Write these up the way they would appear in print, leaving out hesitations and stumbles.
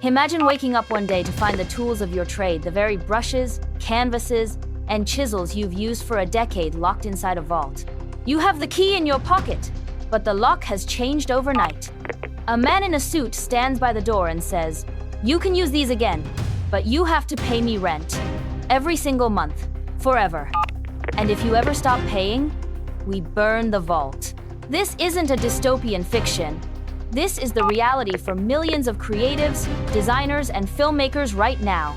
Imagine waking up one day to find the tools of your trade, the very brushes, canvases, and chisels you've used for a decade locked inside a vault. You have the key in your pocket, but the lock has changed overnight. A man in a suit stands by the door and says, "You can use these again, but you have to pay me rent. Every single month, forever. And if you ever stop paying, we burn the vault." This isn't a dystopian fiction. This is the reality for millions of creatives, designers, and filmmakers right now.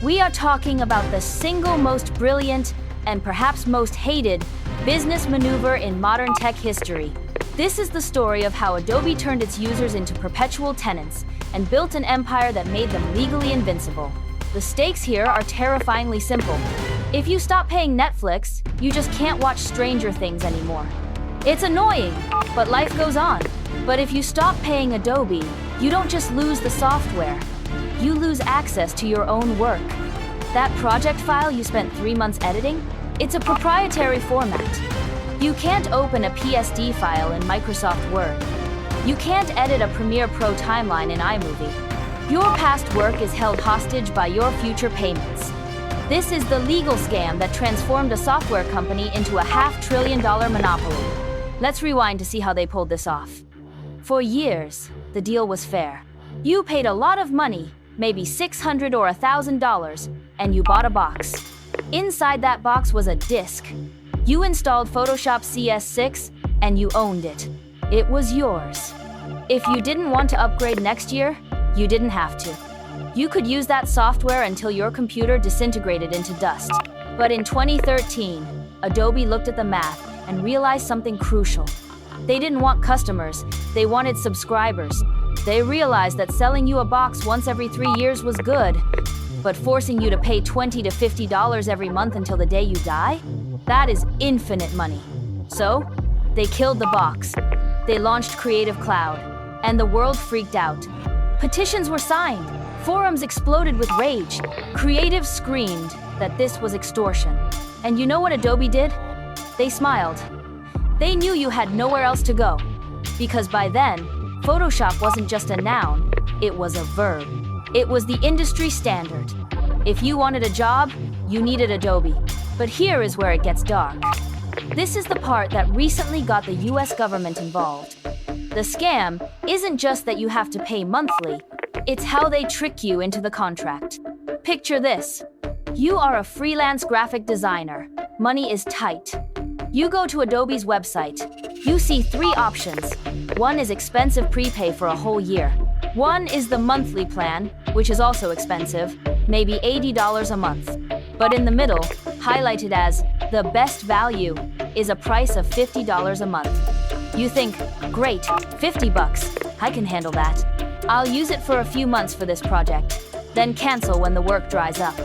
We are talking about the single most brilliant and perhaps most hated business maneuver in modern tech history. This is the story of how Adobe turned its users into perpetual tenants and built an empire that made them legally invincible. The stakes here are terrifyingly simple. If you stop paying Netflix, you just can't watch Stranger Things anymore. It's annoying, but life goes on. But if you stop paying Adobe, you don't just lose the software. You lose access to your own work. That project file you spent 3 months editing, it's a proprietary format. You can't open a PSD file in Microsoft Word. You can't edit a Premiere Pro timeline in iMovie. Your past work is held hostage by your future payments. This is the legal scam that transformed a software company into a $500 billion monopoly. Let's rewind to see how they pulled this off. For years, the deal was fair. You paid a lot of money, maybe $600 or $1,000, and you bought a box. Inside that box was a disk. You installed Photoshop CS6, and you owned it. It was yours. If you didn't want to upgrade next year, you didn't have to. You could use that software until your computer disintegrated into dust. But in 2013, Adobe looked at the math and realized something crucial. They didn't want customers, they wanted subscribers. They realized that selling you a box once every 3 years was good, but forcing you to pay $20 to $50 every month until the day you die? That is infinite money. So, they killed the box. They launched Creative Cloud, and the world freaked out. Petitions were signed. Forums exploded with rage. Creatives screamed that this was extortion. And you know what Adobe did? They smiled. They knew you had nowhere else to go. Because by then, Photoshop wasn't just a noun, it was a verb. It was the industry standard. If you wanted a job, you needed Adobe. But here is where it gets dark. This is the part that recently got the US government involved. The scam isn't just that you have to pay monthly, it's how they trick you into the contract. Picture this. You are a freelance graphic designer. Money is tight. You go to Adobe's website. You see 3 options. One is expensive prepay for a whole year. One is the monthly plan, which is also expensive, maybe $80 a month. But in the middle, highlighted as the best value, is a price of $50 a month. You think, great, $50, I can handle that. I'll use it for a few months for this project, then cancel when the work dries up.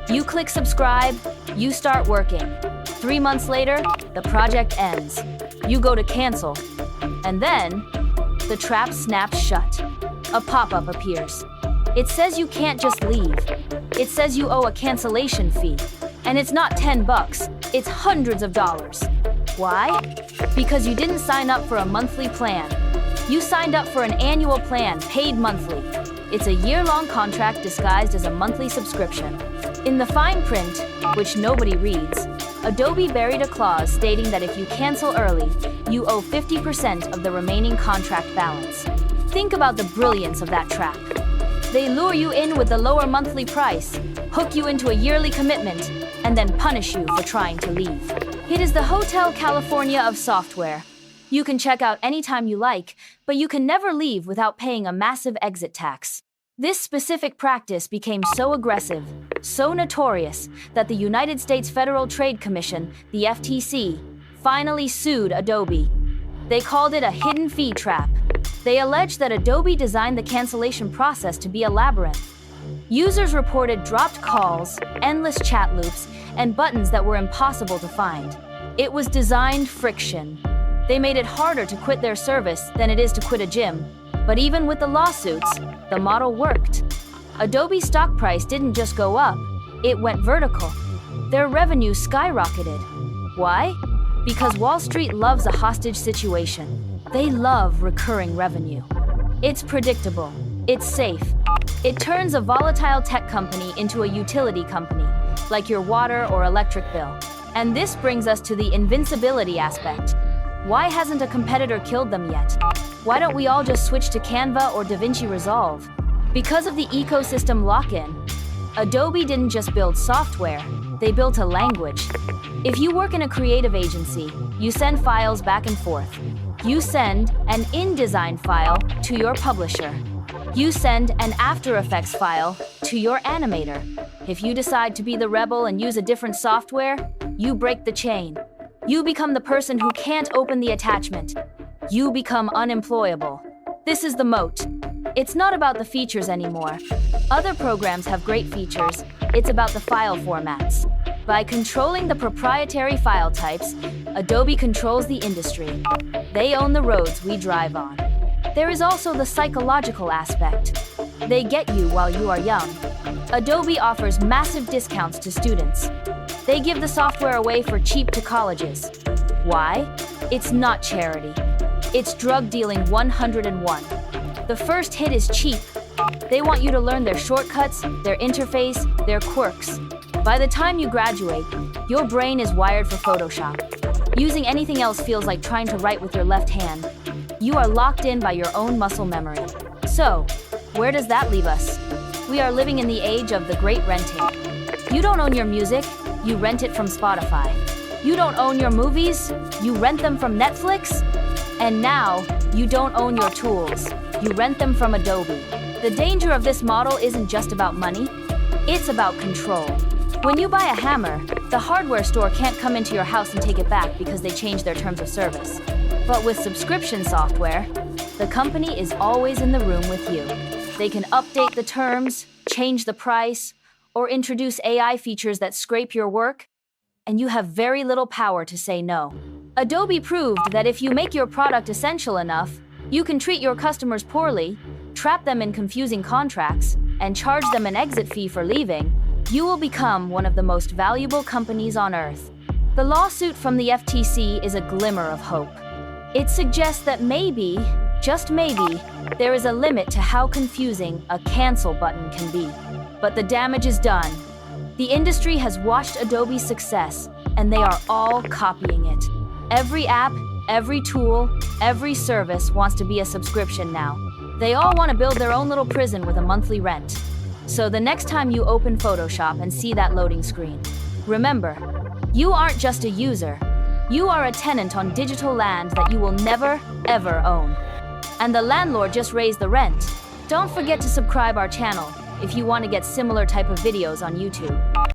You click subscribe, you start working. 3 months later, the project ends. You go to cancel, and then the trap snaps shut. A pop-up appears. It says you can't just leave. It says you owe a cancellation fee. And it's not $10, it's hundreds of dollars. Why? Because you didn't sign up for a monthly plan. You signed up for an annual plan, paid monthly. It's a year-long contract disguised as a monthly subscription. In the fine print, which nobody reads, Adobe buried a clause stating that if you cancel early, you owe 50% of the remaining contract balance. Think about the brilliance of that trap. They lure you in with the lower monthly price, hook you into a yearly commitment, and then punish you for trying to leave. It is the Hotel California of software. You can check out anytime you like, but you can never leave without paying a massive exit tax. This specific practice became so aggressive, so notorious, that the United States Federal Trade Commission, the FTC, finally sued Adobe. They called it a hidden fee trap. They alleged that Adobe designed the cancellation process to be a labyrinth. Users reported dropped calls, endless chat loops, and buttons that were impossible to find. It was designed friction. They made it harder to quit their service than it is to quit a gym. But even with the lawsuits, the model worked. Adobe's stock price didn't just go up, it went vertical. Their revenue skyrocketed. Why? Because Wall Street loves a hostage situation. They love recurring revenue. It's predictable, it's safe, It turns a volatile tech company into a utility company, like your water or electric bill. And this brings us to the invincibility aspect. Why hasn't a competitor killed them yet? Why don't we all just switch to Canva or DaVinci Resolve? Because of the ecosystem lock-in. Adobe didn't just build software, they built a language. If you work in a creative agency, you send files back and forth. You send an InDesign file to your publisher. You send an After Effects file to your animator. If you decide to be the rebel and use a different software, you break the chain. You become the person who can't open the attachment. You become unemployable. This is the moat. It's not about the features anymore. Other programs have great features. It's about the file formats. By controlling the proprietary file types, Adobe controls the industry. They own the roads we drive on. There is also the psychological aspect. They get you while you are young. Adobe offers massive discounts to students. They give the software away for cheap to colleges. Why? It's not charity. It's drug dealing 101. The first hit is cheap. They want you to learn their shortcuts, their interface, their quirks. By the time you graduate, your brain is wired for Photoshop. Using anything else feels like trying to write with your left hand. You are locked in by your own muscle memory. So, where does that leave us? We are living in the age of the great renting. You don't own your music, you rent it from Spotify. You don't own your movies, you rent them from Netflix. And now, you don't own your tools, you rent them from Adobe. The danger of this model isn't just about money, it's about control. When you buy a hammer, the hardware store can't come into your house and take it back because they changed their terms of service. But with subscription software, the company is always in the room with you. They can update the terms, change the price, or introduce AI features that scrape your work, and you have very little power to say no. Adobe proved that if you make your product essential enough, you can treat your customers poorly, trap them in confusing contracts, and charge them an exit fee for leaving. You will become one of the most valuable companies on earth. The lawsuit from the FTC is a glimmer of hope. It suggests that maybe, just maybe, there is a limit to how confusing a cancel button can be. But the damage is done. The industry has watched Adobe's success, and they are all copying it. Every app, every tool, every service wants to be a subscription now. They all want to build their own little prison with a monthly rent. So the next time you open Photoshop and see that loading screen, remember, you aren't just a user. You are a tenant on digital land that you will never, ever own. And the landlord just raised the rent. Don't forget to subscribe our channel if you want to get similar type of videos on YouTube.